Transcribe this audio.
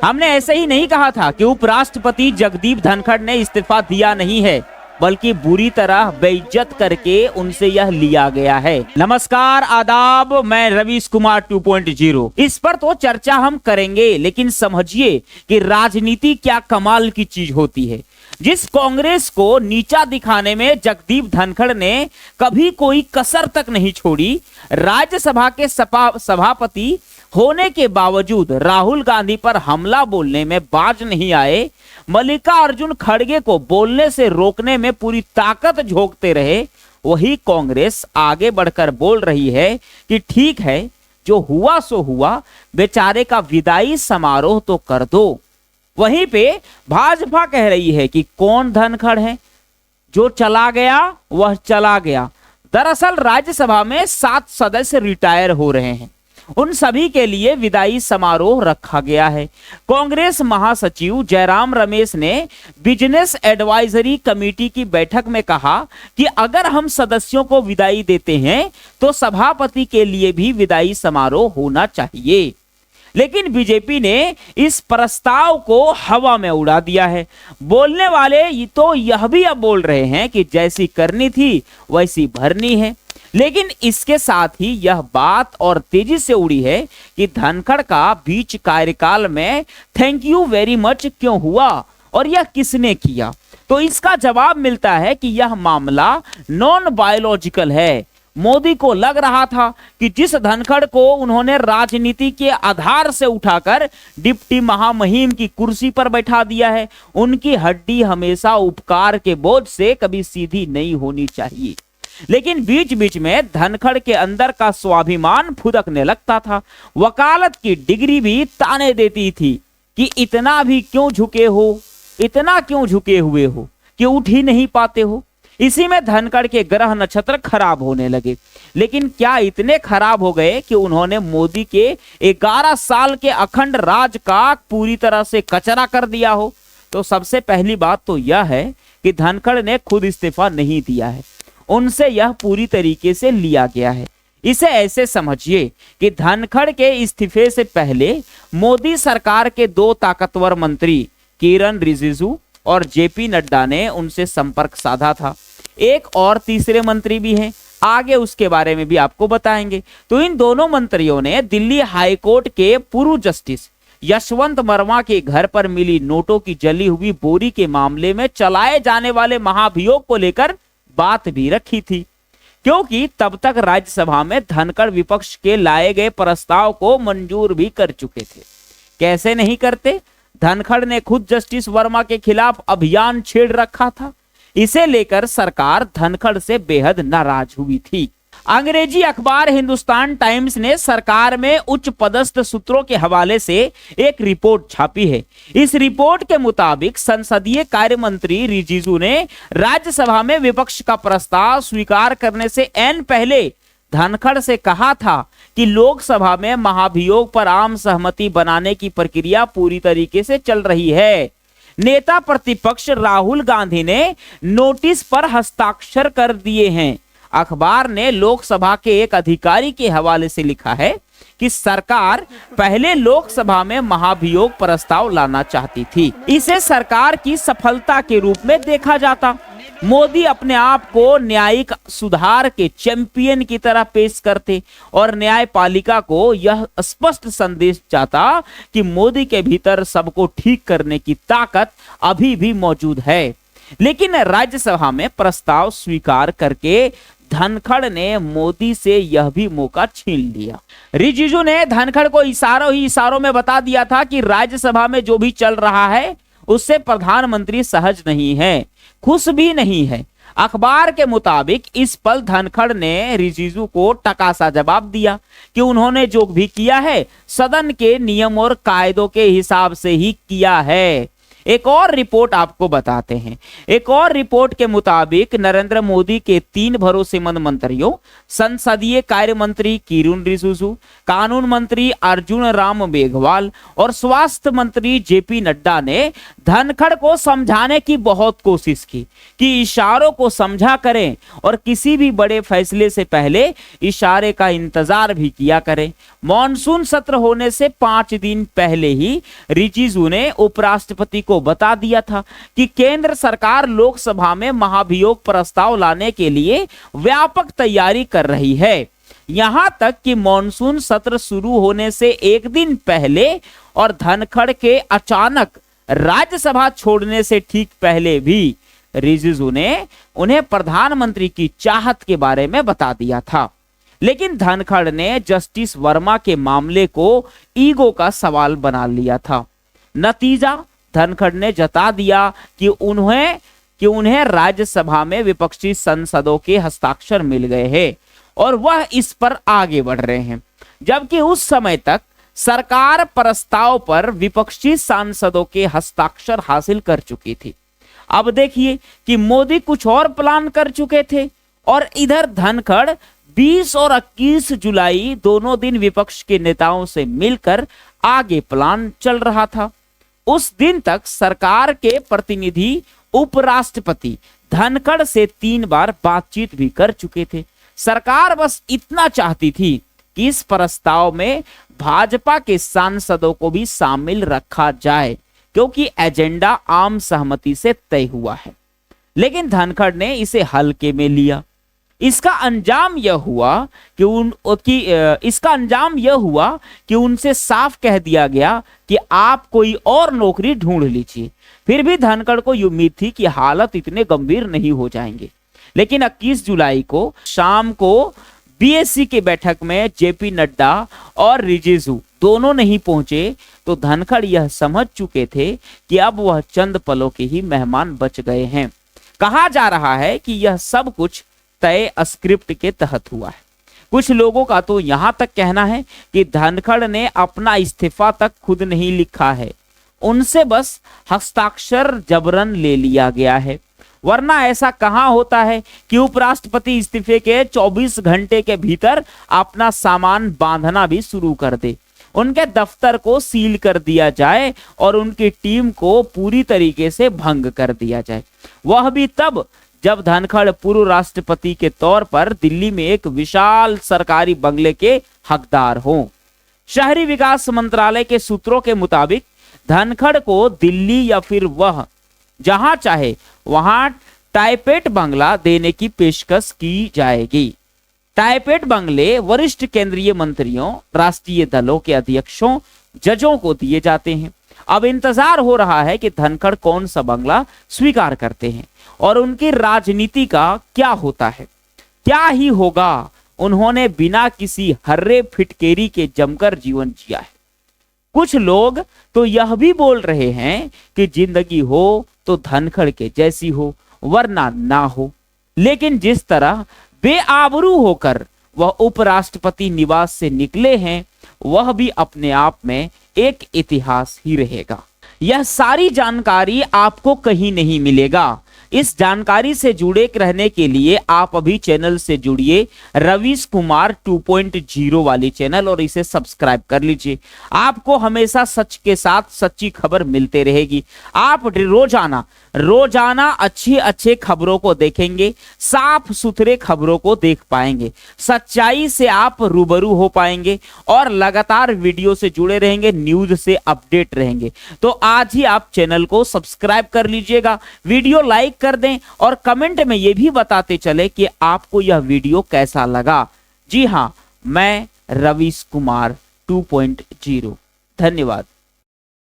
हमने ऐसे ही नहीं कहा था कि उपराष्ट्रपति जगदीप धनखड़ ने इस्तीफा दिया नहीं है, बल्कि बुरी तरह बेइज्जत करके उनसे यह लिया गया है। नमस्कार, आदाब, मैं रवीश कुमार 2.0। इस पर तो चर्चा हम करेंगे, लेकिन समझिए कि राजनीति क्या कमाल की चीज होती है। जिस कांग्रेस को नीचा दिखाने में जगदीप धनखड़ ने कभी कोई कसर तक नहीं छोड़ी, राज्यसभा के सभापति होने के बावजूद राहुल गांधी पर हमला बोलने में बाज नहीं आए, मल्लिकार्जुन खड़गे को बोलने से रोकने में पूरी ताकत झोंकते रहे, वही कांग्रेस आगे बढ़कर बोल रही है कि ठीक है, जो हुआ सो हुआ, बेचारे का विदाई समारोह तो कर दो। वहीं पे भाजपा कह रही है कि कौन धनखड़ है, जो चला गया वह चला गया। दरअसल राज्यसभा में 7 सदस्य रिटायर हो रहे हैं, उन सभी के लिए विदाई समारोह रखा गया है। कांग्रेस महासचिव जयराम रमेश ने बिजनेस एडवाइजरी कमेटी की बैठक में कहा कि अगर हम सदस्यों को विदाई देते हैं तो सभापति के लिए भी विदाई समारोह होना चाहिए। लेकिन बीजेपी ने इस प्रस्ताव को हवा में उड़ा दिया है। बोलने वाले तो यह भी अब बोल रहे हैं कि जैसी करनी थी वैसी भरनी है, लेकिन इसके साथ ही यह बात और तेजी से उड़ी है कि धनखड़ का बीच कार्यकाल में थैंक यू वेरी मच क्यों हुआ और यह किसने किया। तो इसका जवाब मिलता है कि यह मामला नॉन बायोलॉजिकल है। मोदी को लग रहा था कि जिस धनखड़ को उन्होंने राजनीति के आधार से उठाकर डिप्टी महामहिम की कुर्सी पर बैठा दिया है, उनकी हड्डी हमेशा उपकार के बोझ से कभी सीधी नहीं होनी चाहिए। लेकिन बीच बीच में धनखड़ के अंदर का स्वाभिमान फुदकने लगता था। वकालत की डिग्री भी ताने देती थी कि इतना भी क्यों झुके हो, इतना क्यों झुके हुए हो कि उठ ही नहीं पाते हो। इसी में धनखड़ के ग्रह नक्षत्र खराब होने लगे। लेकिन क्या इतने खराब हो गए कि उन्होंने मोदी के 11 साल के अखंड राज का पूरी तरह से कचरा कर दिया हो? तो सबसे पहली बात तो यह है कि धनखड़ ने खुद इस्तीफा नहीं दिया है, उनसे यह पूरी तरीके से लिया गया है। इसे ऐसे समझिए कि धनखड़ के इस्तीफे से पहले मोदी सरकार के 2 ताकतवर मंत्री किरण रिजिजू और जेपी नड्डा ने उनसे संपर्क साधा था। एक और तीसरे मंत्री भी हैं, आगे उसके बारे में भी आपको बताएंगे। तो इन दोनों मंत्रियों ने दिल्ली हाईकोर्ट के पूर्व जस्टिस यशवंत वर्मा के घर पर मिली नोटों की जली हुई बोरी के मामले में चलाए जाने वाले महाभियोग को लेकर बात भी रखी थी, क्योंकि तब तक राज्यसभा में धनखड़ विपक्ष के लाए गए प्रस्ताव को मंजूर भी कर चुके थे। कैसे नहीं करते, धनखड़ ने खुद जस्टिस वर्मा के खिलाफ अभियान छेड़ रखा था। इसे लेकर सरकार धनखड़ से बेहद नाराज हुई थी। अंग्रेजी अखबार हिंदुस्तान टाइम्स ने सरकार में उच्च पदस्थ सूत्रों के हवाले से एक रिपोर्ट छापी है। इस रिपोर्ट के मुताबिक संसदीय कार्य मंत्री रिजिजू ने राज्यसभा में विपक्ष का प्रस्ताव स्वीकार करने से ऐन पहले धनखड़ से कहा था कि लोकसभा में महाभियोग पर आम सहमति बनाने की प्रक्रिया पूरी तरीके से चल रही है। नेता प्रतिपक्ष राहुल गांधी ने नोटिस पर हस्ताक्षर कर दिए हैं। अखबार ने लोकसभा के एक अधिकारी के हवाले से लिखा है कि सरकार पहले लोकसभा में महाभियोग प्रस्ताव लाना चाहती थी। इसे सरकार की सफलता के रूप में देखा जाता। मोदी अपने आप को न्यायिक सुधार के चैंपियन की तरह पेश करते और न्यायपालिका को यह स्पष्ट संदेश जाता कि मोदी के भीतर सबको ठीक करने की ताकत अभी भी मौजूद है। लेकिन राज्यसभा में प्रस्ताव स्वीकार करके धनखड़ ने मोदी से यह भी मौका छीन लिया। रिजिजू ने धनखड़ को इशारों ही इशारों में बता दिया था कि राज्यसभा में जो भी चल रहा है उससे प्रधानमंत्री सहज नहीं है, खुश भी नहीं है। अखबार के मुताबिक इस पल धनखड़ ने रिजिजू को टकासा जवाब दिया कि उन्होंने जो भी किया है सदन के नियम और कायदों के हिसाब से ही किया है। एक और रिपोर्ट आपको बताते हैं। एक और रिपोर्ट के मुताबिक नरेंद्र मोदी के 3 भरोसेमंद मंत्रियों, संसदीय कार्य मंत्री किरेन रिजिजू, कानून मंत्री अर्जुन राम मेघवाल और स्वास्थ्य मंत्री जेपी नड्डा ने धनखड़ को समझाने की बहुत कोशिश की कि इशारों को समझा करें और किसी भी बड़े फैसले से पहले इशारे का इंतजार भी किया करें। मॉनसून सत्र होने से 5 दिन पहले ही रिजिजू ने उपराष्ट्रपति को बता दिया था कि केंद्र सरकार लोकसभा में महाभियोग प्रस्ताव लाने के लिए व्यापक तैयारी कर रही है। यहां तक कि मॉनसून सत्र शुरू होने से 1 दिन पहले और धनखड़ के अचानक राज्यसभा छोड़ने से ठीक पहले भी रिजिजू ने उन्हें प्रधानमंत्री की चाहत के बारे में बता दिया था। लेकिन धनखड़ ने जस्टिस वर्मा के मामले को ईगो का सवाल बना लिया था। नतीजा, धनखड़ ने जता दिया कि उन्हें राज्यसभा में विपक्षी सांसदों के हस्ताक्षर मिल गए हैं और वह इस पर आगे बढ़ रहे हैं, जबकि उस समय तक सरकार प्रस्ताव पर विपक्षी सांसदों के हस्ताक्षर हासिल कर चुकी थी। अब देखिए कि मोदी कुछ और प्लान कर चुके थे और इधर धनखड़ 20 और 21 जुलाई दोनों दिन विपक्ष के नेताओं से मिलकर आगे प्लान चल रहा था। उस दिन तक सरकार के प्रतिनिधि उपराष्ट्रपति धनखड़ से 3 बार बातचीत भी कर चुके थे। सरकार बस इतना चाहती थी कि इस प्रस्ताव में भाजपा के सांसदों को भी शामिल रखा जाए, क्योंकि एजेंडा आम सहमति से तय हुआ है। लेकिन धनखड़ ने इसे हल्के में लिया। इसका अंजाम यह हुआ कि उनसे साफ कह दिया गया कि आप कोई और नौकरी ढूंढ लीजिए। फिर भी धनखड़ को उम्मीद थी कि हालत इतने गंभीर नहीं हो जाएंगे। लेकिन 21 जुलाई को शाम को बीएससी की बैठक में जेपी नड्डा और रिजिजू दोनों नहीं पहुंचे तो धनखड़ यह समझ चुके थे कि अब वह चंद पलों के ही मेहमान बच गए हैं। कहा जा रहा है कि यह सब कुछ तय स्क्रिप्ट के तहत हुआ है। कुछ लोगों का तो यहां तक कहना है कि धनखड़ ने अपना इस्तीफा तक खुद नहीं लिखा है, उनसे बस हस्ताक्षर जबरन ले लिया गया है। वरना ऐसा कहां होता है कि उपराष्ट्रपति इस्तीफे के 24 घंटे के भीतर अपना सामान बांधना भी शुरू कर दे, उनके दफ्तर को सील कर दिया जाए और उनकी टीम को पूरी तरीके से भंग कर दिया जाए। वह भी तब जब धनखड़ पूर्व राष्ट्रपति के तौर पर दिल्ली में एक विशाल सरकारी बंगले के हकदार हों। शहरी विकास मंत्रालय के सूत्रों के मुताबिक धनखड़ को दिल्ली या फिर वह जहां चाहे वहां टाइपेट बंगला देने की पेशकश की जाएगी। टाइपेट बंगले वरिष्ठ केंद्रीय मंत्रियों, राष्ट्रीय दलों के अध्यक्षों, जजों को दिए जाते हैं। अब इंतजार हो रहा है कि धनखड़ कौन सा बंगला स्वीकार करते हैं और उनकी राजनीति का क्या होता है। क्या ही होगा, उन्होंने बिना किसी हर्रे फिटकेरी के जमकर जीवन जिया है। कुछ लोग तो यह भी बोल रहे हैं कि जिंदगी हो तो धनखड़ के जैसी हो, वरना ना हो। लेकिन जिस तरह बेआबरू होकर वह उपराष्ट्रपति निवास से निकले हैं, वह भी अपने आप में एक इतिहास ही रहेगा। यह सारी जानकारी आपको कहीं नहीं मिलेगा। इस जानकारी से जुड़े रहने के लिए आप अभी चैनल से जुड़िए, रवीश कुमार 2.0 वाली चैनल, और इसे सब्सक्राइब कर लीजिए। आपको हमेशा सच के साथ सच्ची खबर मिलते रहेगी। आप रोजाना अच्छी खबरों को देखेंगे, साफ सुथरे खबरों को देख पाएंगे, सच्चाई से आप रूबरू हो पाएंगे और लगातार वीडियो से जुड़े रहेंगे, न्यूज से अपडेट रहेंगे। तो आज ही आप चैनल को सब्सक्राइब कर लीजिएगा, वीडियो लाइक कर दें और कमेंट में यह भी बताते चले कि आपको यह वीडियो कैसा लगा। जी हां, मैं रवीश कुमार 2.0। धन्यवाद।